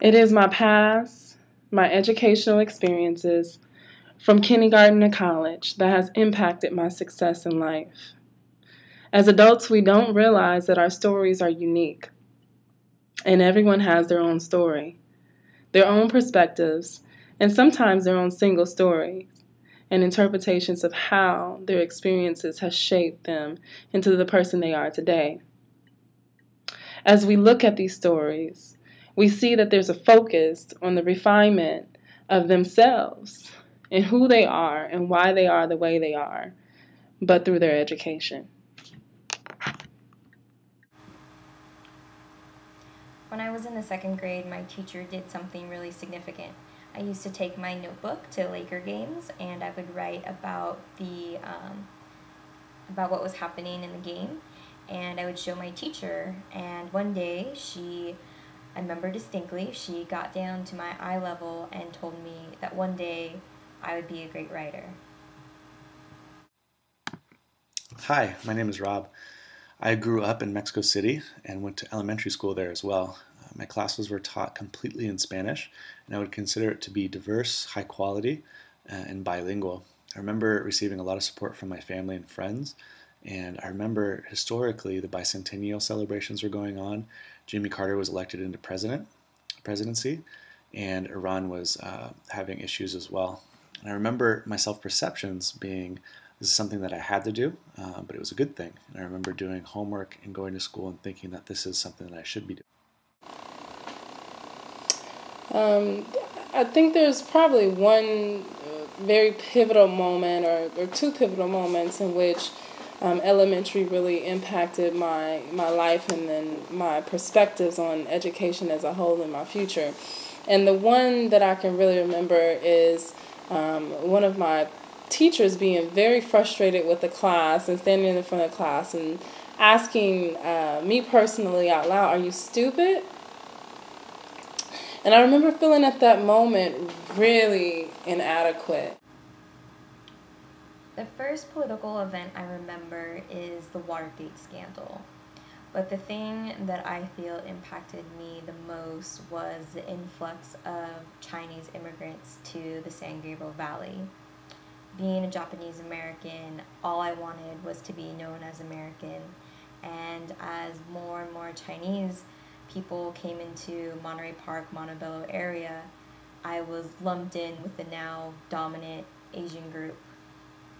It is my past, my educational experiences from kindergarten to college that has impacted my success in life. As adults, we don't realize that our stories are unique, and everyone has their own story, their own perspectives, and sometimes their own single stories and interpretations of how their experiences has shaped them into the person they are today. As we look at these stories, we see that there's a focus on the refinement of themselves and who they are and why they are the way they are, but through their education. When I was in the second grade, my teacher did something really significant. I used to take my notebook to Laker games, and I would write about about what was happening in the game, and I would show my teacher. And one day, I remember distinctly, she got down to my eye level and told me that one day I would be a great writer. Hi, my name is Rob. I grew up in Mexico City and went to elementary school there as well. My classes were taught completely in Spanish, and I would consider it to be diverse, high quality, and bilingual. I remember receiving a lot of support from my family and friends, and I remember historically the bicentennial celebrations were going on. Jimmy Carter was elected into presidency, and Iran was having issues as well. And I remember my self-perceptions being this is something that I had to do, but it was a good thing. And I remember doing homework and going to school and thinking that this is something that I should be doing. I think there's probably one very pivotal moment or two pivotal moments in which elementary really impacted my life and then my perspectives on education as a whole in my future. And the one that I can really remember is one of my teachers being very frustrated with the class and standing in the front of the class and asking me personally out loud, "Are you stupid?" And I remember feeling at that moment really inadequate. The first political event I remember is the Watergate scandal. But the thing that I feel impacted me the most was the influx of Chinese immigrants to the San Gabriel Valley. Being a Japanese American, all I wanted was to be known as American. And as more and more Chinese people came into Monterey Park, Montebello area, I was lumped in with the now dominant Asian group.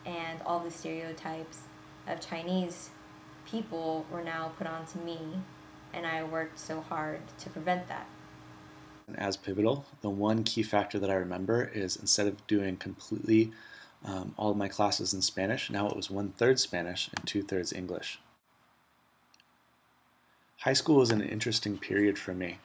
And all the stereotypes of Chinese people were now put onto me, and I worked so hard to prevent that. As pivotal, the one key factor that I remember is instead of doing completely all of my classes in Spanish, now it was 1/3 Spanish and 2/3 English. High school was an interesting period for me.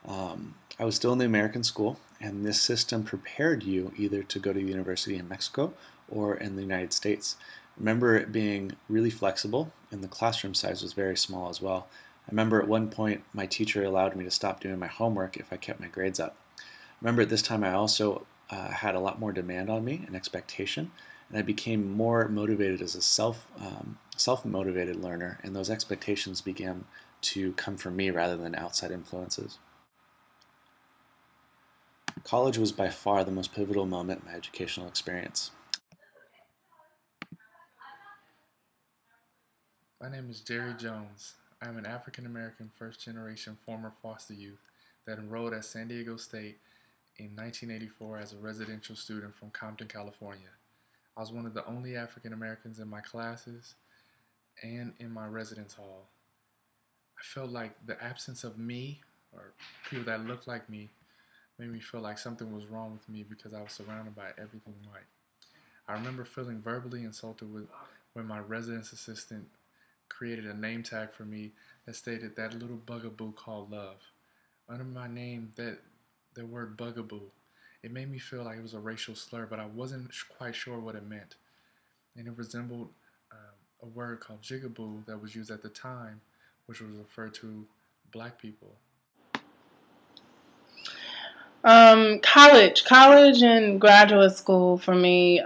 I was still in the American school, and this system prepared you either to go to university in Mexico or in the United States. I remember it being really flexible, and the classroom size was very small as well. I remember at one point my teacher allowed me to stop doing my homework if I kept my grades up. I remember at this time I also had a lot more demand on me and expectation, and I became more motivated as a self-motivated learner, and those expectations began to come from me rather than outside influences. College was by far the most pivotal moment in my educational experience. My name is Jerry Jones. I am an African American first generation former foster youth that enrolled at San Diego State in 1984 as a residential student from Compton, California. I was one of the only African Americans in my classes and in my residence hall. I felt like the absence of me or people that looked like me made me feel like something was wrong with me because I was surrounded by everything white. I remember feeling verbally insulted when my residence assistant created a name tag for me that stated that little bugaboo called love. Under my name, the word bugaboo, it made me feel like it was a racial slur, but I wasn't quite sure what it meant. And it resembled a word called jigaboo that was used at the time, which was referred to black people. College and graduate school for me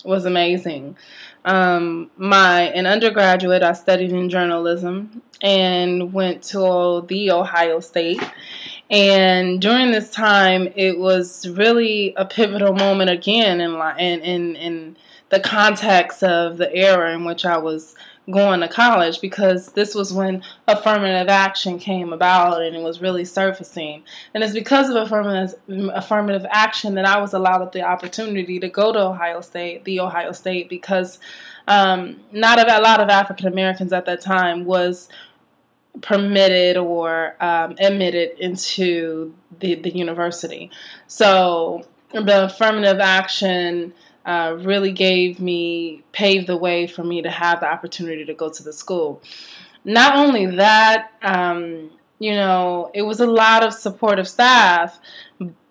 was amazing. In undergraduate, I studied in journalism and went to the Ohio State. And during this time, it was really a pivotal moment again in the context of the era in which I was going to college, because this was when affirmative action came about and it was really surfacing. And it's because of affirmative action that I was allowed the opportunity to go to Ohio State, because not a lot of African Americans at that time was permitted or admitted into the university. So the affirmative action really paved the way for me to have the opportunity to go to the school. Not only that, it was a lot of supportive staff,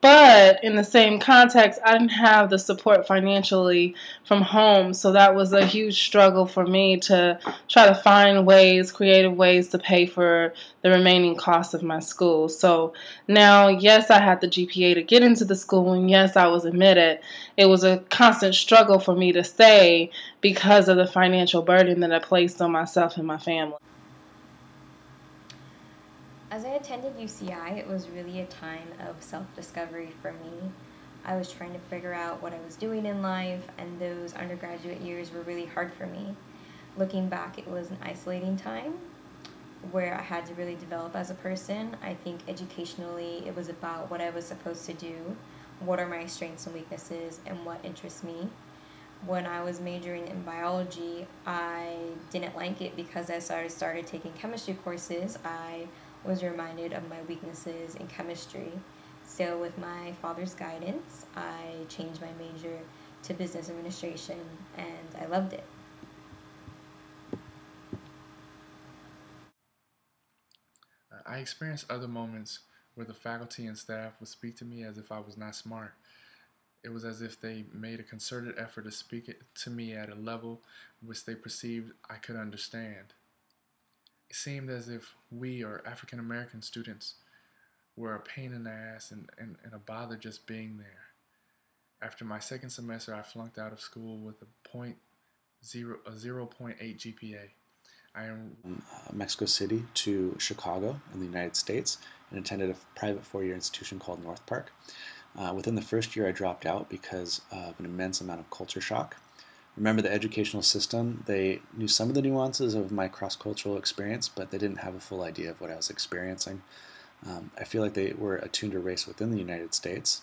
but in the same context, I didn't have the support financially from home. So that was a huge struggle for me to try to find creative ways to pay for the remaining costs of my school. So now, yes, I had the GPA to get into the school, and yes, I was admitted. It was a constant struggle for me to stay because of the financial burden that I placed on myself and my family. As I attended UCI, it was really a time of self-discovery for me. I was trying to figure out what I was doing in life, and those undergraduate years were really hard for me. Looking back, it was an isolating time where I had to really develop as a person. I think educationally, it was about what I was supposed to do, what are my strengths and weaknesses, and what interests me. When I was majoring in biology, I didn't like it because as I started taking chemistry courses, I was reminded of my weaknesses in chemistry. So with my father's guidance, I changed my major to business administration, and I loved it. I experienced other moments where the faculty and staff would speak to me as if I was not smart. It was as if they made a concerted effort to speak it to me at a level which they perceived I could understand. It seemed as if we, or African American students, were a pain in the ass and a bother just being there. After my second semester, I flunked out of school with a 0.8 GPA. I am From Mexico City to Chicago in the United States and attended a private four-year institution called North Park. Within the first year, I dropped out because of an immense amount of culture shock. Remember, the educational system, they knew some of the nuances of my cross-cultural experience, but they didn't have a full idea of what I was experiencing. I feel like they were attuned to race within the United States,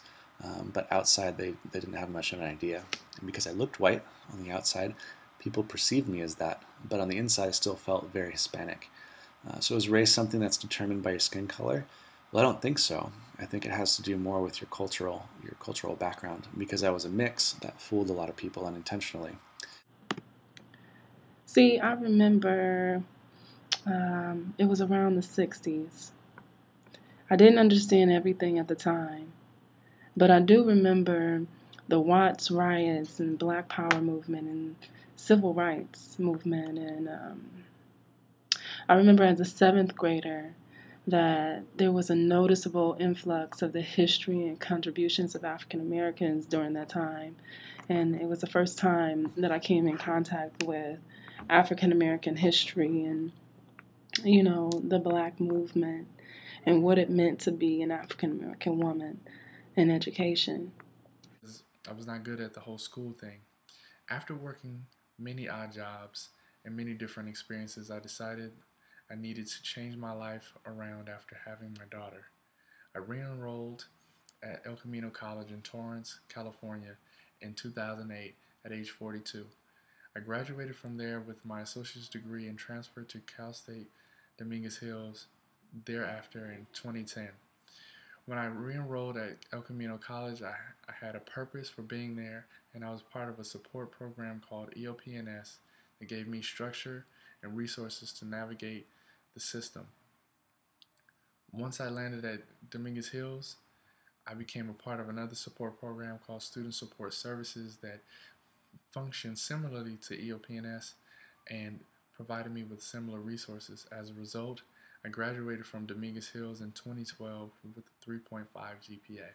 but outside they didn't have much of an idea. And because I looked white on the outside, people perceived me as that, but on the inside I still felt very Hispanic. So is race something that's determined by your skin color? Well, I don't think so. I think it has to do more with your cultural background. Because I was a mix, that fooled a lot of people unintentionally. See, I remember it was around the 60s. I didn't understand everything at the time, but I do remember the Watts riots and Black Power movement and civil rights movement. And I remember as a seventh grader that there was a noticeable influx of the history and contributions of African Americans during that time. And it was the first time that I came in contact with African American history and, the Black movement and what it meant to be an African American woman in education. I was not good at the whole school thing. After working many odd jobs and many different experiences, I decided I needed to change my life around after having my daughter. I re-enrolled at El Camino College in Torrance, California in 2008 at age 42. I graduated from there with my associate's degree and transferred to Cal State Dominguez Hills thereafter in 2010. When I re-enrolled at El Camino College, I had a purpose for being there, and I was part of a support program called EOPNS that gave me structure and resources to navigate the system. Once I landed at Dominguez Hills, I became a part of another support program called Student Support Services that functioned similarly to EOPNS and provided me with similar resources. As a result, I graduated from Dominguez Hills in 2012 with a 3.5 GPA.